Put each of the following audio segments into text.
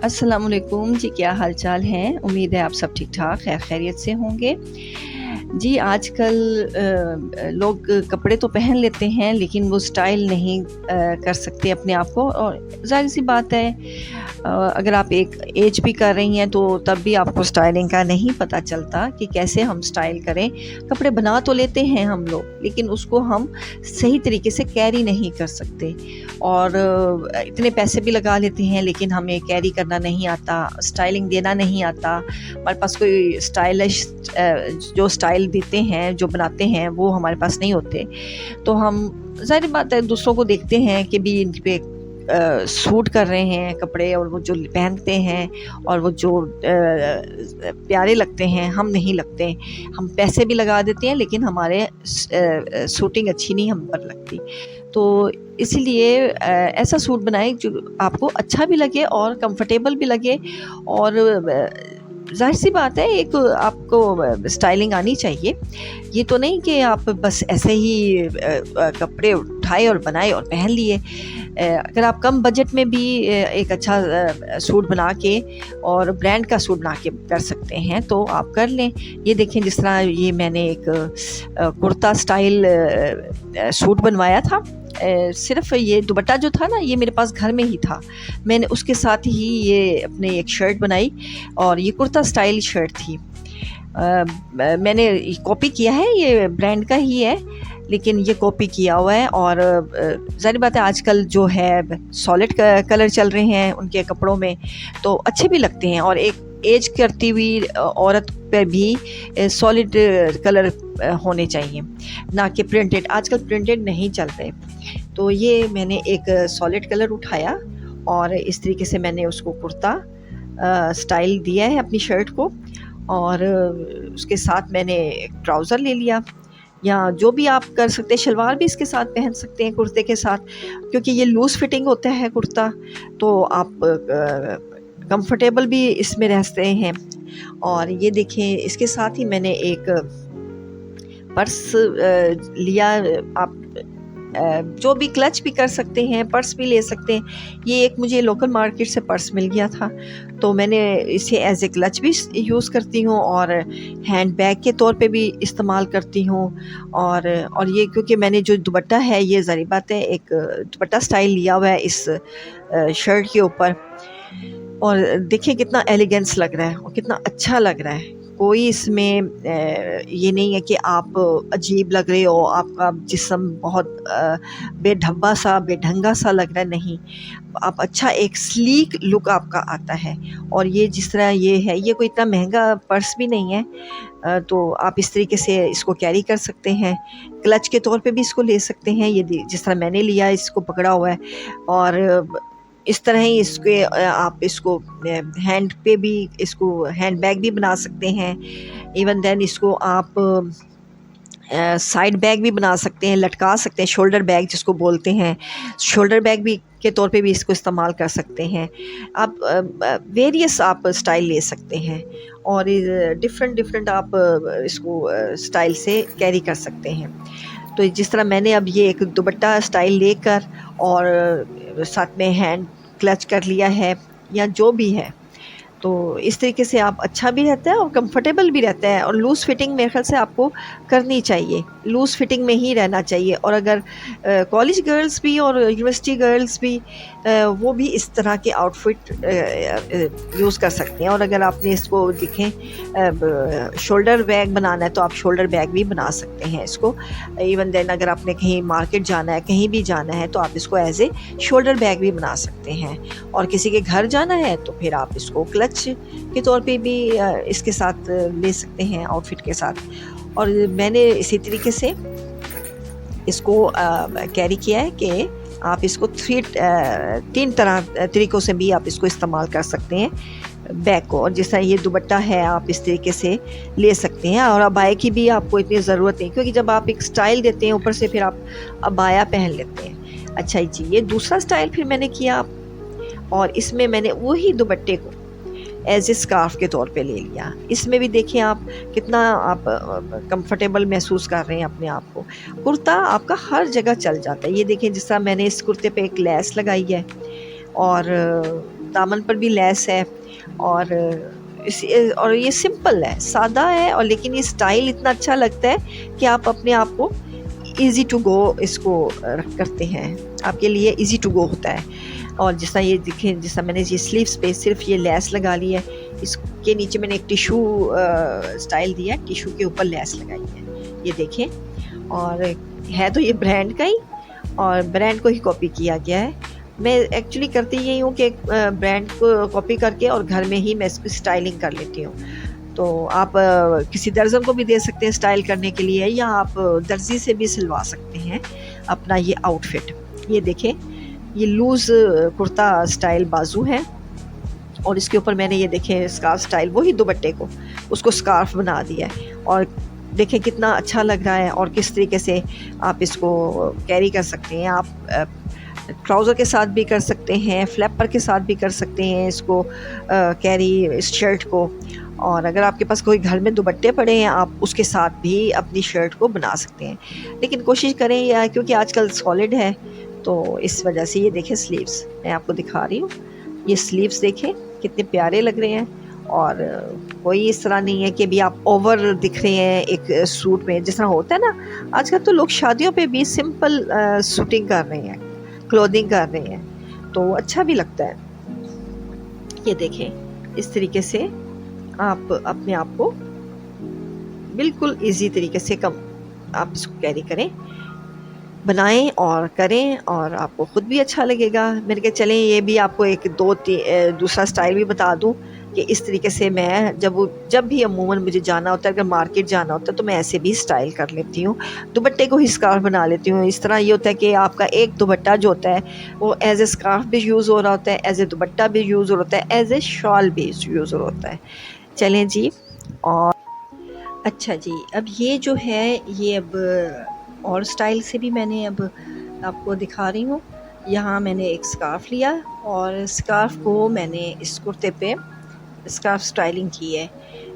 अस्सलाम वालेकुम जी, क्या हाल चाल है? उम्मीद है आप सब ठीक ठाक खैर खैरियत से होंगे। जी, आजकल लोग कपड़े तो पहन लेते हैं लेकिन वो स्टाइल नहीं कर सकते अपने आप को, और ज़ाहिर-सी बात है अगर आप एक एज भी कर रही हैं तो तब भी आपको स्टाइलिंग का नहीं पता चलता कि कैसे हम स्टाइल करें। कपड़े बना तो लेते हैं हम लोग, लेकिन उसको हम सही तरीके से कैरी नहीं कर सकते, और इतने पैसे भी लगा लेते हैं लेकिन हमें कैरी करना नहीं आता, स्टाइलिंग देना नहीं आता। हमारे पास कोई स्टाइलिश जो स्टाइल देते हैं, जो बनाते हैं, वो हमारे पास नहीं होते। तो हम ज़ाहिर बात है दूसरों को देखते हैं कि भी इन पे सूट कर रहे हैं कपड़े, और वो जो पहनते हैं और वो जो प्यारे लगते हैं, हम नहीं लगते। हम पैसे भी लगा देते हैं लेकिन हमारे सूटिंग अच्छी नहीं हम पर लगती। तो इसीलिए ऐसा सूट बनाएं जो आपको अच्छा भी लगे और कंफर्टेबल भी लगे, और ज़ाहिर-सी बात है एक आपको स्टाइलिंग आनी चाहिए। ये तो नहीं कि आप बस ऐसे ही कपड़े उठाए और बनाए और पहन लिए। अगर आप कम बजट में भी एक अच्छा सूट बना के और ब्रांड का सूट बना के कर सकते हैं तो आप कर लें। ये देखें, जिस तरह ये मैंने एक कुर्ता स्टाइल सूट बनवाया था। सिर्फ़ ये दुपट्टा जो था ना, ये मेरे पास घर में ही था। मैंने उसके साथ ही ये अपने एक शर्ट बनाई, और ये कुर्ता स्टाइल शर्ट थी। मैंने कॉपी किया है, ये ब्रांड का ही है लेकिन ये कॉपी किया हुआ है। और ज़ाहिर बात है आजकल जो है सॉलिड कलर चल रहे हैं उनके कपड़ों में, तो अच्छे भी लगते हैं। और एक एज करती हुई औरत पे भी सॉलिड कलर होने चाहिए, ना कि प्रिंटेड। आजकल प्रिंटेड नहीं चलते। तो ये मैंने एक सॉलिड कलर उठाया और इस तरीके से मैंने उसको कुर्ता स्टाइल दिया है अपनी शर्ट को, और उसके साथ मैंने एक ट्राउज़र ले लिया, या जो भी आप कर सकते हैं, शलवार भी इसके साथ पहन सकते हैं कुर्ते के साथ, क्योंकि ये लूज़ फिटिंग होता है कुर्ता, तो आप कंफर्टेबल भी इसमें रहते हैं। और ये देखें, इसके साथ ही मैंने एक पर्स लिया। आप जो भी क्लच भी कर सकते हैं, पर्स भी ले सकते हैं। ये एक मुझे लोकल मार्केट से पर्स मिल गया था, तो मैंने इसे एज ए क्लच भी यूज़ करती हूँ और हैंड बैग के तौर पे भी इस्तेमाल करती हूँ। और ये क्योंकि मैंने जो दुपट्टा है, ये ज़ाहिर बात है एक दुपट्टा स्टाइल लिया हुआ है इस शर्ट के ऊपर, और देखिए कितना एलिगेंस लग रहा है और कितना अच्छा लग रहा है। कोई इसमें ये नहीं है कि आप अजीब लग रहे हो, आपका जिस्म बहुत बेढब्बा सा, बेढंगा सा लग रहा है, नहीं। आप अच्छा एक स्लीक लुक आपका आता है। और ये जिस तरह ये है, ये कोई इतना महंगा पर्स भी नहीं है, तो आप इस तरीके से इसको कैरी कर सकते हैं। क्लच के तौर पे भी इसको ले सकते हैं। ये जिस तरह मैंने लिया, इसको पकड़ा हुआ है, और इस तरह ही इसके आप इसको हैंड पे भी, इसको हैंड बैग भी बना सकते हैं। इवन देन इसको आप साइड बैग भी बना सकते हैं, लटका सकते हैं, शोल्डर बैग जिसको बोलते हैं। शोल्डर बैग भी के तौर पे भी इसको इस्तेमाल कर सकते हैं आप। वेरियस आप स्टाइल ले सकते हैं, और डिफरेंट आप इसको स्टाइल से कैरी कर सकते हैं। तो जिस तरह मैंने अब ये एक दुपट्टा स्टाइल लेकर और साथ में हैंड क्लच कर लिया है, या जो भी है, तो इस तरीके से आप अच्छा भी रहता है और कंफर्टेबल भी रहता है। और लूज़ फिटिंग मेरे ख़्याल से आपको करनी चाहिए, लूज़ फिटिंग में ही रहना चाहिए। और अगर कॉलेज गर्ल्स भी और यूनिवर्सिटी गर्ल्स भी वो भी इस तरह के आउटफिट यूज़ कर सकते हैं। और अगर आपने इसको देखें शोल्डर बैग बनाना है तो आप शोल्डर बैग भी बना सकते हैं इसको। इवन देन अगर आपने कहीं मार्केट जाना है, कहीं भी जाना है, तो आप इसको एज ए शोल्डर बैग भी बना सकते हैं। और किसी के घर जाना है तो फिर आप इसको क्लच के तौर पे भी इसके साथ ले सकते हैं, आउटफिट के साथ। और मैंने इसी तरीके से इसको कैरी किया है कि आप इसको तीन तरीक़ों से भी आप इसको इस्तेमाल कर सकते हैं बैग को। और जिस तरह ये दुपट्टा है, आप इस तरीके से ले सकते हैं। और अबाया की भी आपको इतनी ज़रूरत नहीं, क्योंकि जब आप एक स्टाइल देते हैं ऊपर से फिर आप अबाया पहन लेते हैं। अच्छा जी, ये दूसरा स्टाइल फिर मैंने किया, और इसमें मैंने वही दुपट्टे को एज ए स्कार्फ के तौर पे ले लिया। इसमें भी देखिए आप कितना आप कंफर्टेबल महसूस कर रहे हैं अपने आप को। कुर्ता आपका हर जगह चल जाता है। ये देखिए, जिस तरह मैंने इस कुर्ते पे एक लेस लगाई है, और दामन पर भी लेस है और और ये सिंपल है, सादा है, और लेकिन ये स्टाइल इतना अच्छा लगता है कि आप अपने आप को इजी टू गो इसको करते हैं, आपके लिए इजी टू गो होता है। और जिस तरह ये दिखे, जिस तरह मैंने ये स्लीव्स पे सिर्फ ये लेस लगा ली है, इसके नीचे मैंने एक टिशू स्टाइल दिया, टिशू के ऊपर लेस लगाई है, ये देखें। और है तो ये ब्रांड का ही, और ब्रांड को ही कॉपी किया गया है। मैं एक्चुअली करती यही हूँ कि ब्रांड को कॉपी करके और घर में ही मैं इसकी स्टाइलिंग कर लेती हूँ। तो आप किसी दर्जन को भी दे सकते हैं स्टाइल करने के लिए, या आप दर्जी से भी सिलवा सकते हैं अपना ये आउटफिट। ये देखें, ये लूज़ कुर्ता स्टाइल बाजू है, और इसके ऊपर मैंने ये देखें स्कार्फ स्टाइल, वही दुपट्टे को उसको स्कार्फ बना दिया है, और देखें कितना अच्छा लग रहा है। और किस तरीके से आप इसको कैरी कर सकते हैं, आप ट्राउज़र के साथ भी कर सकते हैं, फ्लैपर के साथ भी कर सकते हैं इसको कैरी, इस शर्ट को। और अगर आपके पास कोई घर में दुपट्टे पड़े हैं, आप उसके साथ भी अपनी शर्ट को बना सकते हैं, लेकिन कोशिश करें या, क्योंकि आजकल सॉलिड है तो इस वजह से। ये देखें स्लीव्स, मैं आपको दिखा रही हूँ, ये स्लीव्स देखें कितने प्यारे लग रहे हैं, और कोई इस तरह नहीं है कि भी आप ओवर दिख रहे हैं एक सूट में, जिस तरह होता है ना आजकल। तो लोग शादियों पे भी सिंपल सूटिंग कर रहे हैं, क्लोथिंग कर रहे हैं, तो अच्छा भी लगता है। ये देखें, इस तरीके से आप अपने आप को बिल्कुल इजी तरीके से आप इसको कैरी करें, बनाएं और करें, और आपको ख़ुद भी अच्छा लगेगा। मैंने कहा चलें ये भी आपको एक दूसरा स्टाइल भी बता दूं कि इस तरीके से मैं जब भी अमूमन मुझे जाना होता है, अगर मार्केट जाना होता है, तो मैं ऐसे भी स्टाइल कर लेती हूँ। दुपट्टे को ही स्कार्फ बना लेती हूँ। इस तरह ये होता है कि आपका एक दुपट्टा जो होता है वो एज ए स्कार्फ भी यूज़ हो रहा होता है, एज ए दुपट्टा भी यूज़ हो रहा होता है, एज ए शॉल भी यूज़ हो रहा होता है। चलें जी, और अच्छा जी, अब ये जो है ये अब और स्टाइल से भी मैंने अब आपको दिखा रही हूँ। यहाँ मैंने एक स्कार्फ़ लिया, और स्कार्फ़ को मैंने इस कुर्ते पे स्कार्फ़ स्टाइलिंग की है,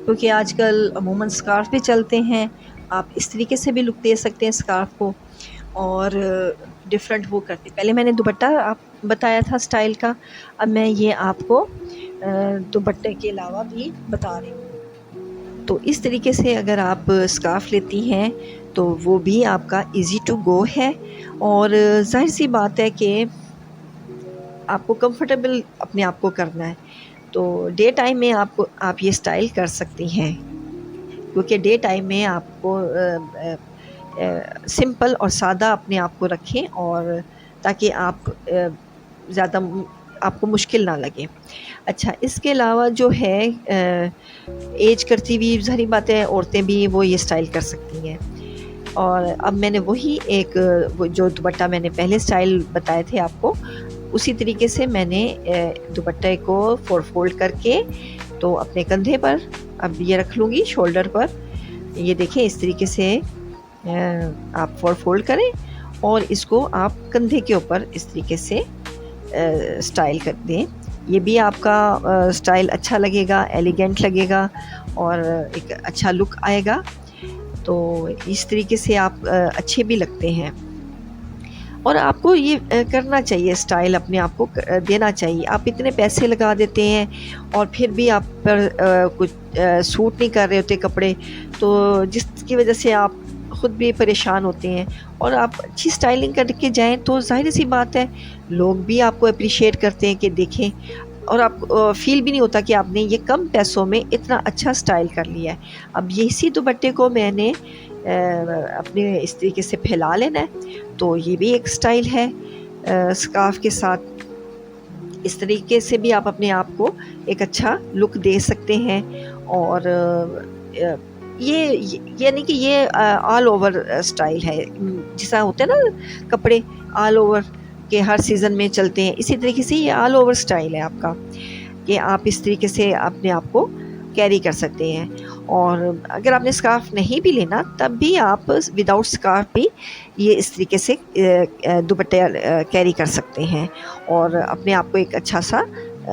क्योंकि आजकल अमूमन स्कार्फ़ भी चलते हैं। आप इस तरीके से भी लुक दे सकते हैं स्कार्फ़ को, और डिफरेंट वो करते। पहले मैंने दुपट्टा आप बताया था स्टाइल का, अब मैं ये आपको दुपट्टे के अलावा भी बता रही हूँ। तो इस तरीके से अगर आप स्कार्फ़ लेती हैं तो वो भी आपका इजी टू गो है, और ज़ाहिर सी बात है कि आपको कंफर्टेबल अपने आप को करना है, तो डे टाइम में आप ये स्टाइल कर सकती हैं, क्योंकि डे टाइम में आपको सिंपल और सादा अपने आप को रखें, और ताकि आप ज़्यादा आपको मुश्किल ना लगे। अच्छा, इसके अलावा जो है एज करती हुई ज़ाहिर बात है औरतें भी वो ये स्टाइल कर सकती हैं। और अब मैंने वही वो जो दुपट्टा मैंने पहले स्टाइल बताए थे आपको, उसी तरीके से मैंने दुपट्टे को 4 फोल्ड करके तो अपने कंधे पर अब ये रख लूँगी, शोल्डर पर। ये देखें, इस तरीके से आप 4 फोल्ड करें, और इसको आप कंधे के ऊपर इस तरीके से स्टाइल कर दें। ये भी आपका स्टाइल अच्छा लगेगा, एलिगेंट लगेगा, और एक अच्छा लुक आएगा। तो इस तरीके से आप अच्छे भी लगते हैं, और आपको ये करना चाहिए, स्टाइल अपने आप को देना चाहिए। आप इतने पैसे लगा देते हैं और फिर भी आप पर कुछ सूट नहीं कर रहे होते कपड़े, तो जिसकी वजह से आप ख़ुद भी परेशान होते हैं। और आप अच्छी स्टाइलिंग करके जाएं तो ज़ाहिर सी बात है लोग भी आपको अप्रिशिएट करते हैं कि देखें, और आप फील भी नहीं होता कि आपने ये कम पैसों में इतना अच्छा स्टाइल कर लिया है। अब इसी दुपट्टे को मैंने अपने इस तरीके से फैला लेना है, तो ये भी एक स्टाइल है स्कार्फ के साथ। इस तरीके से भी आप अपने आप को एक अच्छा लुक दे सकते हैं। और ये यानी कि ये ऑल ओवर स्टाइल है, जैसा होता है ना कपड़े ऑल ओवर के हर सीज़न में चलते हैं, इसी तरीके से ये ऑल ओवर स्टाइल है आपका, कि आप इस तरीके से अपने आप को कैरी कर सकते हैं। और अगर आपने स्कार्फ नहीं भी लेना तब भी आप विदाउट स्कार्फ भी ये इस तरीके से दुपट्टे कैरी कर सकते हैं, और अपने आप को एक अच्छा सा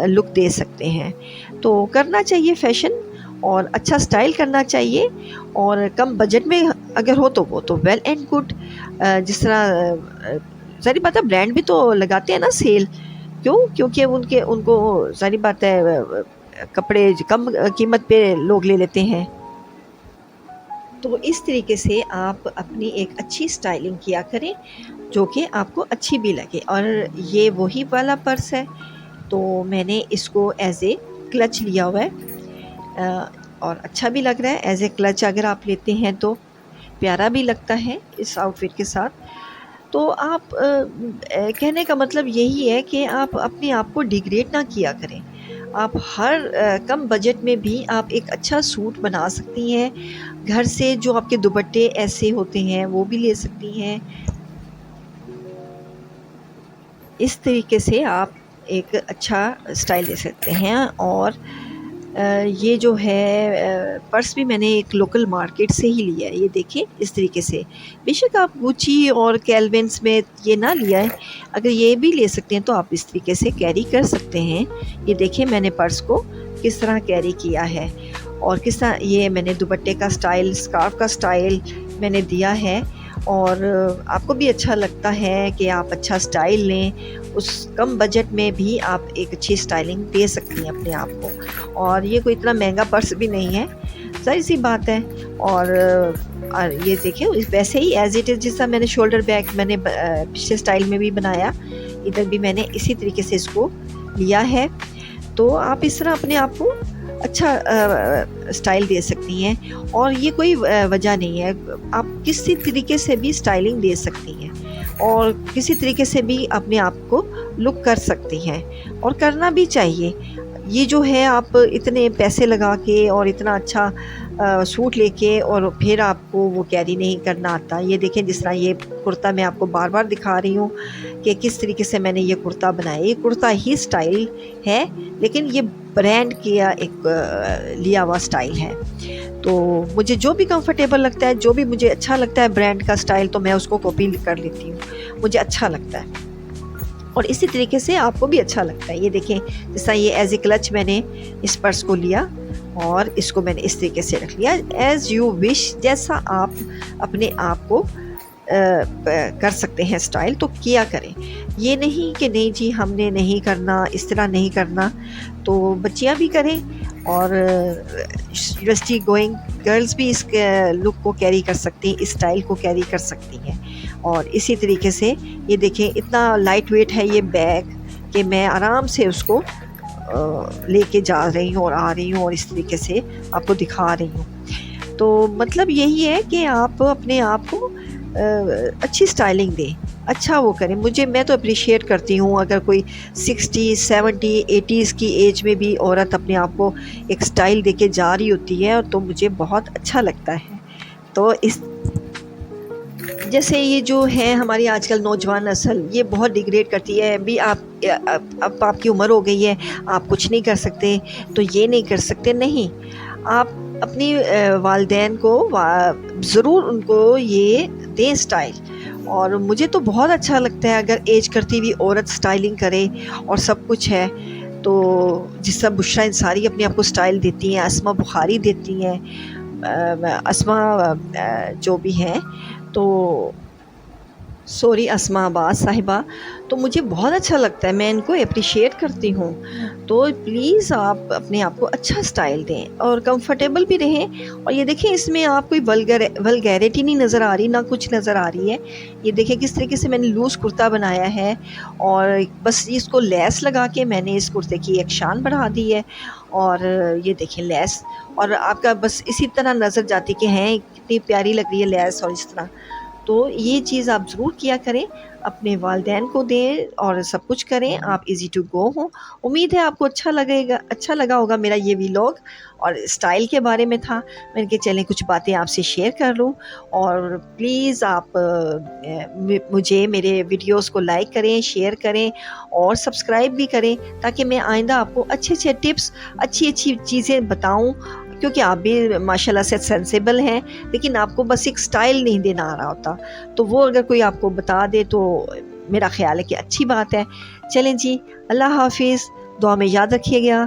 लुक दे सकते हैं। तो करना चाहिए फैशन, और अच्छा स्टाइल करना चाहिए, और कम बजट में अगर हो तो वो तो वेल एंड गुड। जिस तरह ज़ाहिर बात है ब्रांड भी तो लगाते हैं ना सेल, क्यों? क्योंकि उनके उनको ज़ाहिर बात है कपड़े कम कीमत पे लोग ले लेते हैं। तो इस तरीके से आप अपनी एक अच्छी स्टाइलिंग किया करें जो कि आपको अच्छी भी लगे। और ये वही वाला पर्स है, तो मैंने इसको एज़ ए क्लच लिया हुआ है और अच्छा भी लग रहा है। एज़ ए क्लच अगर आप लेते हैं तो प्यारा भी लगता है इस आउटफिट के साथ। तो आप कहने का मतलब यही है कि आप अपने आप को डिग्रेड ना किया करें। आप हर कम बजट में भी आप एक अच्छा सूट बना सकती हैं। घर से जो आपके दुपट्टे ऐसे होते हैं वो भी ले सकती हैं। इस तरीके से आप एक अच्छा स्टाइल दे सकते हैं। और ये जो है पर्स भी मैंने एक लोकल मार्केट से ही लिया है। ये देखिए इस तरीके से। बेशक आप गुची और कैल्विन्स में ये ना लिया है, अगर ये भी ले सकते हैं तो आप इस तरीके से कैरी कर सकते हैं। ये देखिए मैंने पर्स को किस तरह कैरी किया है और किस तरह ये मैंने दुपट्टे का स्टाइल, स्कार्फ का स्टाइल मैंने दिया है। और आपको भी अच्छा लगता है कि आप अच्छा स्टाइल लें, उस कम बजट में भी आप एक अच्छी स्टाइलिंग दे सकती हैं अपने आप को। और ये कोई इतना महंगा पर्स भी नहीं है, ज़ाहिर सी बात है। और ये देखिए वैसे ही एज़ इट इज़ जैसा मैंने शोल्डर बैग मैंने पिछले स्टाइल में भी बनाया, इधर भी मैंने इसी तरीके से इसको लिया है। तो आप इस तरह अपने आप को अच्छा स्टाइल दे सकती हैं। और ये कोई वजह नहीं है, आप किसी तरीके से भी स्टाइलिंग दे सकती हैं और किसी तरीके से भी अपने आप को लुक कर सकती हैं और करना भी चाहिए। ये जो है आप इतने पैसे लगा के और इतना अच्छा सूट लेके और फिर आपको वो कैरी नहीं करना आता। ये देखें जिस तरह ये कुर्ता मैं आपको बार बार दिखा रही हूँ कि किस तरीके से मैंने ये कुर्ता बनाया। ये कुर्ता ही स्टाइल है, लेकिन ये ब्रांड किया एक लिया हुआ स्टाइल है। तो मुझे जो भी कंफर्टेबल लगता है, जो भी मुझे अच्छा लगता है ब्रांड का स्टाइल, तो मैं उसको कॉपी कर लेती हूँ, मुझे अच्छा लगता है और इसी तरीके से आपको भी अच्छा लगता है। ये देखें जैसा ये एज ए क्लच मैंने इस पर्स को लिया और इसको मैंने इस तरीके से रख लिया। एज़ यू विश, जैसा आप अपने आप को कर सकते हैं स्टाइल तो किया करें। ये नहीं कि नहीं जी हमने नहीं करना, इस तरह नहीं करना, तो बच्चियां भी करें और यूनिवर्सिटी गोइंग गर्ल्स भी इस लुक को कैरी कर सकती हैं, इस स्टाइल को कैरी कर सकती हैं। और इसी तरीके से ये देखें इतना लाइट वेट है ये बैग कि मैं आराम से उसको लेके जा रही हूँ और आ रही हूँ और इस तरीके से आपको दिखा रही हूँ। तो मतलब यही है कि आप अपने आप को अच्छी स्टाइलिंग दें, अच्छा वो करें। मैं तो अप्रिशिएट करती हूँ अगर कोई 60, 70, 80s की एज में भी औरत अपने आप को एक स्टाइल देके जा रही होती है, तो मुझे बहुत अच्छा लगता है। तो इस जैसे ये जो है हमारी आजकल नौजवान नस्ल, ये बहुत डिग्रेड करती है भी। अब आपकी उम्र हो गई है, आप कुछ नहीं कर सकते, तो ये नहीं कर सकते। नहीं, आप अपनी वालिदैन को ज़रूर उनको ये दें स्टाइल। और मुझे तो बहुत अच्छा लगता है अगर एज करती हुई औरत स्टाइलिंग करे और सब कुछ है। तो जिस तरह बुशरा अंसारी अपने आप को स्टाइल देती हैं, अस्मा बुखारी देती हैं, अस्मा जो भी हैं, तो अस्मा अब्बास साहिबा, तो मुझे बहुत अच्छा लगता है, मैं इनको अप्रिशिएट करती हूँ। तो प्लीज़ आप अपने आप को अच्छा स्टाइल दें और कंफर्टेबल भी रहें। और ये देखें इसमें आप कोई वल्गैरिटी नहीं नज़र आ रही, ना कुछ नज़र आ रही है। ये देखें किस तरीके से मैंने लूज़ कुर्ता बनाया है और बस इसको लेस लगा के मैंने इस कुर्ते की एक शान बढ़ा दी है। और ये देखें लेस, और आपका बस इसी तरह नज़र जाती कि हैं कितनी प्यारी लग रही है लेस। और इस तरह तो ये चीज़ आप ज़रूर किया करें, अपने वालिदैन को दें और सब कुछ करें, आप इज़ी टू गो हों। उम्मीद है आपको अच्छा लगा होगा मेरा ये व्लॉग, और स्टाइल के बारे में था। मैंने कहा चलें कुछ बातें आपसे शेयर कर लूँ। और प्लीज़ आप मुझे मेरे वीडियोस को लाइक करें, शेयर करें और सब्सक्राइब भी करें, ताकि मैं आइंदा आपको अच्छे टिप्स, अच्छी चीज़ें बताऊँ। क्योंकि आप भी माशाल्लाह से सेंसिबल हैं, लेकिन आपको बस एक स्टाइल नहीं देना आ रहा होता, तो वो अगर कोई आपको बता दे तो मेरा ख़्याल है कि अच्छी बात है। चलें जी, अल्लाह हाफ़िज़, दुआ में याद रखिएगा।